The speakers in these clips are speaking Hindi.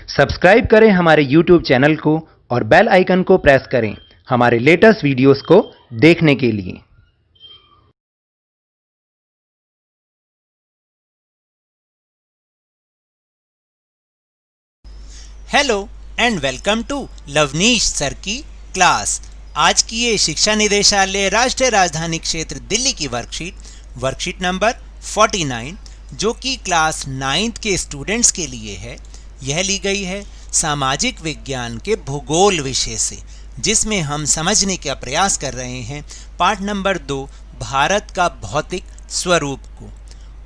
सब्सक्राइब करें हमारे YouTube चैनल को और बेल आइकन को प्रेस करें हमारे लेटेस्ट वीडियोस को देखने के लिए। Hello and welcome to Lovneesh sir की क्लास। आज की ये शिक्षा निदेशालय राष्ट्रीय राजधानी क्षेत्र दिल्ली की वर्कशीट नंबर 49 जो कि क्लास 9th के स्टूडेंट्स के लिए है, यह ली गई है सामाजिक विज्ञान के भूगोल विषय से, जिसमें हम समझने का प्रयास कर रहे हैं पाठ नंबर 2 भारत का भौतिक स्वरूप को।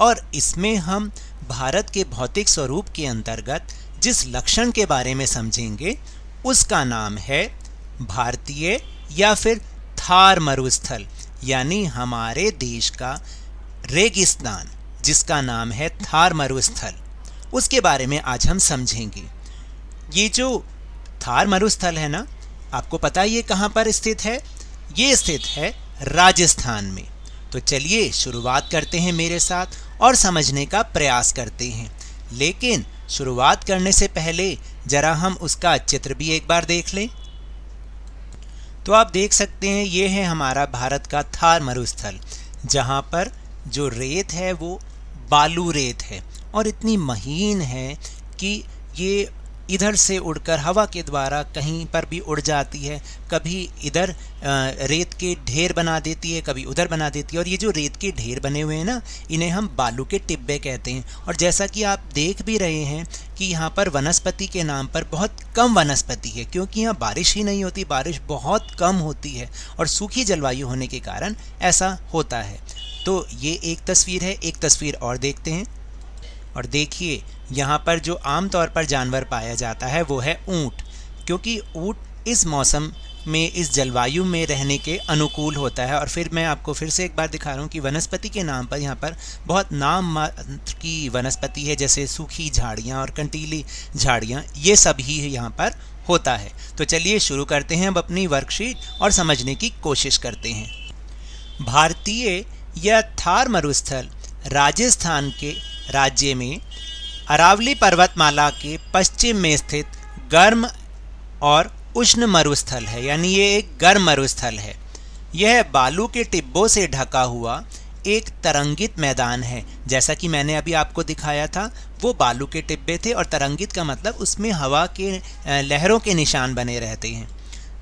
और इसमें हम भारत के भौतिक स्वरूप के अंतर्गत जिस लक्षण के बारे में समझेंगे उसका नाम है भारतीय या फिर थार मरुस्थल, यानी हमारे देश का रेगिस्तान जिसका नाम है थार मरुस्थल। उसके बारे में आज हम समझेंगे। ये जो थार मरुस्थल है ना, आपको पता है ये कहाँ पर स्थित है? ये स्थित है राजस्थान में। तो चलिए शुरुआत करते हैं मेरे साथ और समझने का प्रयास करते हैं। लेकिन शुरुआत करने से पहले जरा हम उसका चित्र भी एक बार देख लें। तो आप देख सकते हैं ये है हमारा भारत का थार मरुस्थल, जहाँ पर जो रेत है वो बालू रेत है और इतनी महीन है कि ये इधर से उड़कर हवा के द्वारा कहीं पर भी उड़ जाती है। कभी इधर रेत के ढेर बना देती है, कभी उधर बना देती है। और ये जो रेत के ढेर बने हुए हैं ना, इन्हें हम बालू के टिब्बे कहते हैं। और जैसा कि आप देख भी रहे हैं कि यहाँ पर वनस्पति के नाम पर बहुत कम वनस्पति है, क्योंकि यहाँ बारिश ही नहीं होती, बारिश बहुत कम होती है और सूखी जलवायु होने के कारण ऐसा होता है। तो ये एक तस्वीर है। एक तस्वीर और देखते हैं। और देखिए यहाँ पर जो आमतौर पर जानवर पाया जाता है वो है ऊँट, क्योंकि ऊँट इस मौसम में, इस जलवायु में रहने के अनुकूल होता है। और फिर मैं आपको फिर से एक बार दिखा रहा हूँ कि वनस्पति के नाम पर यहाँ पर बहुत नाम मात्र की वनस्पति है, जैसे सूखी झाड़ियाँ और कंटीली झाड़ियाँ, ये सब ही यहाँ पर होता है। तो चलिए शुरू करते हैं अब अपनी वर्कशीट और समझने की कोशिश करते हैं। भारतीय या थार मरुस्थल राजस्थान के राज्य में अरावली पर्वतमाला के पश्चिम में स्थित गर्म और उष्ण मरुस्थल है, यानी ये एक गर्म मरुस्थल है। यह बालू के टिब्बों से ढका हुआ एक तरंगित मैदान है। जैसा कि मैंने अभी आपको दिखाया था, वो बालू के टिब्बे थे और तरंगित का मतलब उसमें हवा के लहरों के निशान बने रहते हैं।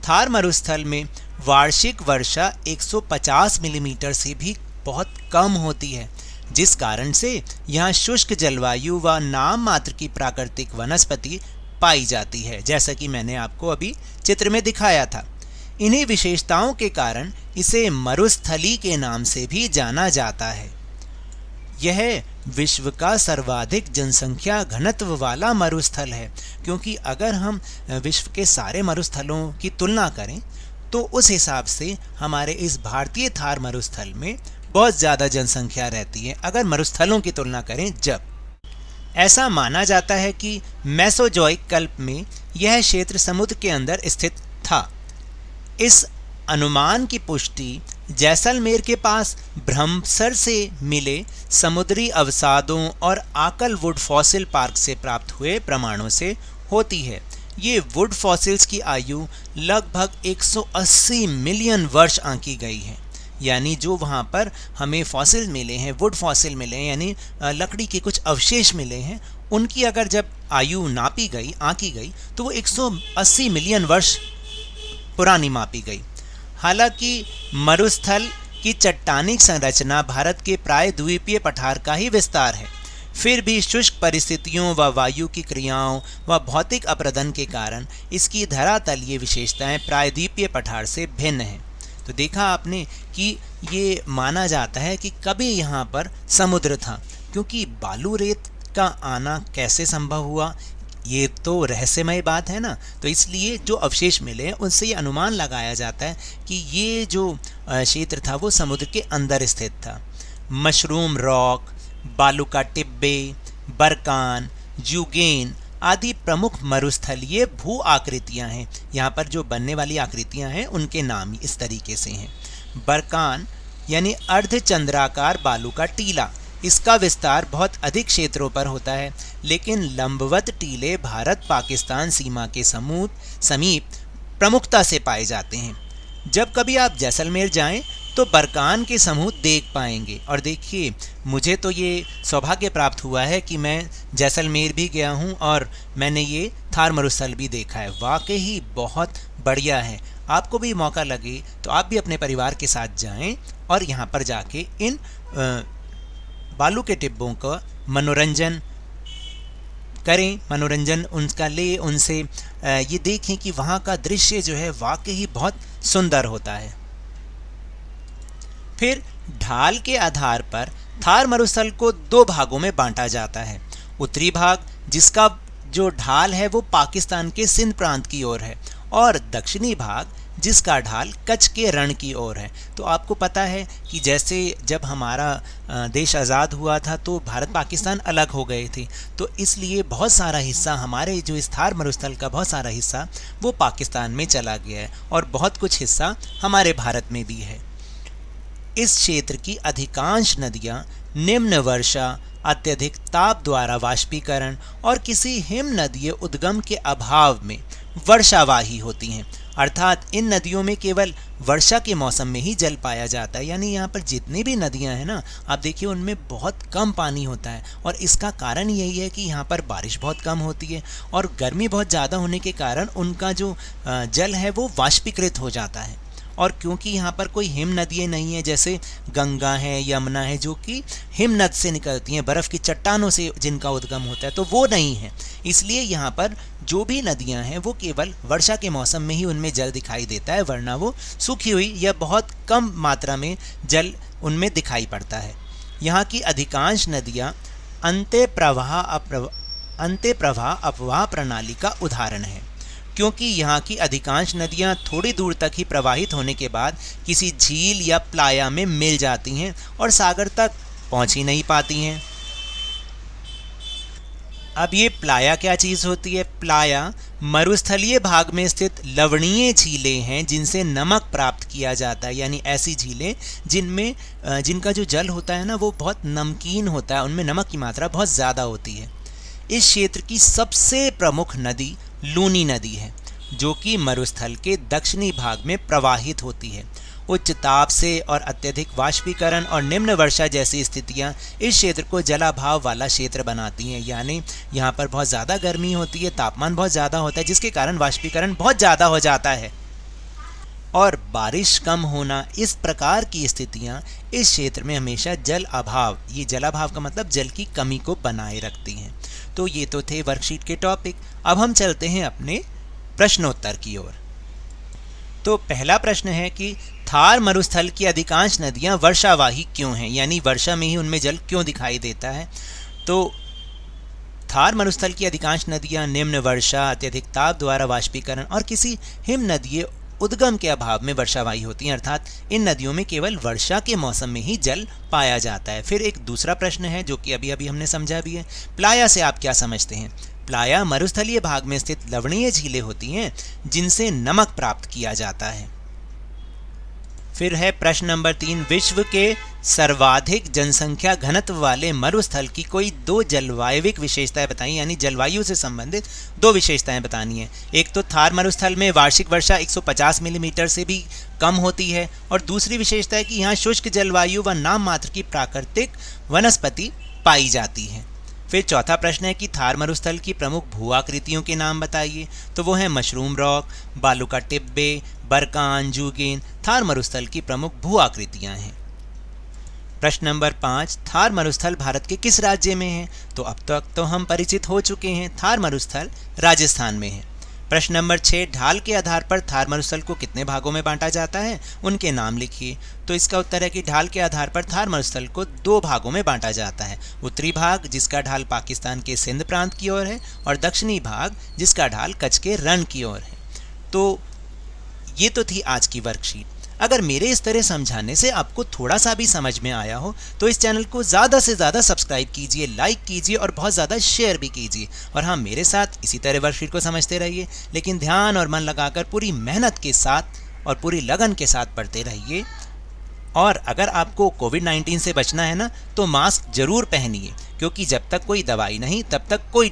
थार मरुस्थल में वार्षिक वर्षा 150 मिलीमीटर से भी बहुत कम होती है, जिस कारण से यहाँ शुष्क जलवायु व नाम मात्र की प्राकृतिक वनस्पति पाई जाती है, जैसा कि मैंने आपको अभी चित्र में दिखाया था। इन्हीं विशेषताओं के कारण इसे मरुस्थली के नाम से भी जाना जाता है। यह विश्व का सर्वाधिक जनसंख्या घनत्व वाला मरुस्थल है, क्योंकि अगर हम विश्व के सारे मरुस्थलों की तुलना करें तो उस हिसाब से हमारे इस भारतीय थार मरुस्थल में बहुत ज़्यादा जनसंख्या रहती है, अगर मरुस्थलों की तुलना करें जब। ऐसा माना जाता है कि मेसोजोइक कल्प में यह क्षेत्र समुद्र के अंदर स्थित था। इस अनुमान की पुष्टि जैसलमेर के पास ब्रह्मसर से मिले समुद्री अवसादों और आकल वुड फॉसिल पार्क से प्राप्त हुए प्रमाणों से होती है। ये वुड फॉसिल्स की आयु लगभग 180 मिलियन वर्ष आंकी गई है, यानी जो वहाँ पर हमें फॉसिल मिले हैं, वुड फॉसिल मिले हैं, यानी लकड़ी के कुछ अवशेष मिले हैं, उनकी अगर जब आयु नापी गई, आंकी गई, तो वो 180 मिलियन वर्ष पुरानी मापी गई। हालांकि मरुस्थल की चट्टानिक संरचना भारत के प्राय द्वीपीय पठार का ही विस्तार है, फिर भी शुष्क परिस्थितियों व वायु की क्रियाओं व भौतिक अपरदन के कारण इसकी धरातलीय विशेषताएं प्रायद्वीपीय पठार से भिन्न हैं। तो देखा आपने कि ये माना जाता है कि कभी यहाँ पर समुद्र था, क्योंकि बालू रेत का आना कैसे संभव हुआ, ये तो रहस्यमय बात है ना। तो इसलिए जो अवशेष मिले हैं उनसे ये अनुमान लगाया जाता है कि ये जो क्षेत्र था वो समुद्र के अंदर स्थित था। मशरूम रॉक, बालू का टिब्बे, बरकान, जूगेन आदि प्रमुख मरुस्थलीय भू आकृतियां हैं। यहाँ पर जो बनने वाली आकृतियां हैं उनके नाम इस तरीके से हैं। बरकान यानी अर्धचंद्राकार बालू का टीला, इसका विस्तार बहुत अधिक क्षेत्रों पर होता है, लेकिन लंबवत टीले भारत पाकिस्तान सीमा के समीप प्रमुखता से पाए जाते हैं। जब कभी आप जैसलमेर जाएं तो बरकान के समूह देख पाएंगे। और देखिए, मुझे तो ये सौभाग्य प्राप्त हुआ है कि मैं जैसलमेर भी गया हूँ और मैंने ये थार मरुस्थल भी देखा है। वाकई ही बहुत बढ़िया है। आपको भी मौका लगे तो आप भी अपने परिवार के साथ जाएं और यहाँ पर जाके इन बालू के टिब्बों का मनोरंजन करें, मनोरंजन उनका ले, उनसे ये देखें कि वहाँ का दृश्य जो है वाकई ही बहुत सुंदर होता है। फिर ढाल के आधार पर थार मरुस्थल को दो भागों में बांटा जाता है। उत्तरी भाग, जिसका जो ढाल है वो पाकिस्तान के सिंध प्रांत की ओर है, और दक्षिणी भाग जिसका ढाल कच्छ के रण की ओर है। तो आपको पता है कि जैसे जब हमारा देश आज़ाद हुआ था तो भारत पाकिस्तान अलग हो गए थे, तो इसलिए बहुत सारा हिस्सा हमारे जो इस थार मरुस्थल का बहुत सारा हिस्सा वो पाकिस्तान में चला गया है और बहुत कुछ हिस्सा हमारे भारत में भी है। इस क्षेत्र की अधिकांश नदियाँ निम्न वर्षा, अत्यधिक ताप द्वारा वाष्पीकरण और किसी हिम नदीय उद्गम के अभाव में वर्षावाही होती हैं। अर्थात इन नदियों में केवल वर्षा के मौसम में ही जल पाया जाता है। यानी यहाँ पर जितनी भी नदियाँ हैं ना, आप देखिए उनमें बहुत कम पानी होता है, और इसका कारण यही है कि यहाँ पर बारिश बहुत कम होती है और गर्मी बहुत ज़्यादा होने के कारण उनका जो जल है वो वाष्पीकृत हो जाता है। और क्योंकि यहाँ पर कोई हिम नदियाँ नहीं है, जैसे गंगा है, यमुना है, जो कि हिमनद से निकलती हैं, बर्फ़ की चट्टानों से जिनका उद्गम होता है, तो वो नहीं है। इसलिए यहाँ पर जो भी नदियाँ हैं वो केवल वर्षा के मौसम में ही उनमें जल दिखाई देता है, वरना वो सूखी हुई या बहुत कम मात्रा में जल उनमें दिखाई पड़ता है। यहाँ की अधिकांश नदियाँ अंत्य प्रवाह अपवाह प्रणाली का उदाहरण है, क्योंकि यहाँ की अधिकांश नदियाँ थोड़ी दूर तक ही प्रवाहित होने के बाद किसी झील या प्लाया में मिल जाती हैं और सागर तक पहुँच ही नहीं पाती हैं। अब ये प्लाया क्या चीज़ होती है? प्लाया मरुस्थलीय भाग में स्थित लवणीय झीलें हैं जिनसे नमक प्राप्त किया जाता है। यानी ऐसी झीलें जिनका जो जल होता है ना वो बहुत नमकीन होता है, उनमें नमक की मात्रा बहुत ज़्यादा होती है। इस क्षेत्र की सबसे प्रमुख नदी लूनी नदी है, जो कि मरुस्थल के दक्षिणी भाग में प्रवाहित होती है। उच्च ताप से और अत्यधिक वाष्पीकरण और निम्न वर्षा जैसी स्थितियां इस क्षेत्र को जलाभाव वाला क्षेत्र बनाती हैं। यानी यहाँ पर बहुत ज़्यादा गर्मी होती है, तापमान बहुत ज़्यादा होता है, जिसके कारण वाष्पीकरण बहुत ज़्यादा हो जाता है और बारिश कम होना। इस प्रकार की स्थितियाँ इस क्षेत्र में हमेशा जल अभाव, ये जलाभाव का मतलब जल की कमी को बनाए रखती हैं। तो ये तो थे वर्कशीट के टॉपिक। अब हम चलते हैं अपने प्रश्नोत्तर की ओर। तो पहला प्रश्न है कि थार मरुस्थल की अधिकांश नदियां वर्षावाही क्यों हैं, यानी वर्षा में ही उनमें जल क्यों दिखाई देता है। तो थार मरुस्थल की अधिकांश नदियां निम्न वर्षा, अत्यधिक ताप द्वारा वाष्पीकरण और किसी हिम नदीय उद्गम के अभाव में वर्षावाही होती हैं। अर्थात इन नदियों में केवल वर्षा के मौसम में ही जल पाया जाता है। फिर एक दूसरा प्रश्न है जो कि अभी हमने समझा भी है। प्लाया से आप क्या समझते हैं? प्लाया मरुस्थलीय भाग में स्थित लवणीय झीलें होती हैं जिनसे नमक प्राप्त किया जाता है। फिर है प्रश्न नंबर 3, विश्व के सर्वाधिक जनसंख्या घनत्व वाले मरुस्थल की कोई दो जलवायविक विशेषताएं बताइए, यानी जलवायु से संबंधित दो विशेषताएं बतानी है। एक तो थार मरुस्थल में वार्षिक वर्षा 150 मिलीमीटर से भी कम होती है, और दूसरी विशेषता है कि यहाँ शुष्क जलवायु व नाम मात्र की प्राकृतिक वनस्पति पाई जाती है। फिर चौथा प्रश्न है कि थार मरुस्थल की प्रमुख भू आकृतियों के नाम बताइए। तो वो है मशरूम रॉक, बालू का टिब्बे, बरकान, जूगेन थार मरुस्थल की प्रमुख भू आकृतियाँ हैं। प्रश्न नंबर 5, थार मरुस्थल भारत के किस राज्य में है? तो अब तक तो हम परिचित हो चुके हैं, थार मरुस्थल राजस्थान में है। प्रश्न नंबर 6, ढाल के आधार पर थार मरुस्थल को कितने भागों में बांटा जाता है, उनके नाम लिखिए। तो इसका उत्तर है कि ढाल के आधार पर थार मरुस्थल को दो भागों में बांटा जाता है। उत्तरी भाग जिसका ढाल पाकिस्तान के सिंध प्रांत की ओर है, और दक्षिणी भाग जिसका ढाल कच्छ के रण की ओर है। तो ये तो थी आज की वर्कशीट। अगर मेरे इस तरह समझाने से आपको थोड़ा सा भी समझ में आया हो तो इस चैनल को ज़्यादा से ज़्यादा सब्सक्राइब कीजिए, लाइक कीजिए और बहुत ज़्यादा शेयर भी कीजिए। और हाँ, मेरे साथ इसी तरह वर्कशीट को समझते रहिए, लेकिन ध्यान और मन लगाकर पूरी मेहनत के साथ और पूरी लगन के साथ पढ़ते रहिए। और अगर आपको कोविड-19 से बचना है ना, तो मास्क जरूर पहनिए, क्योंकि जब तक कोई दवाई नहीं तब तक कोई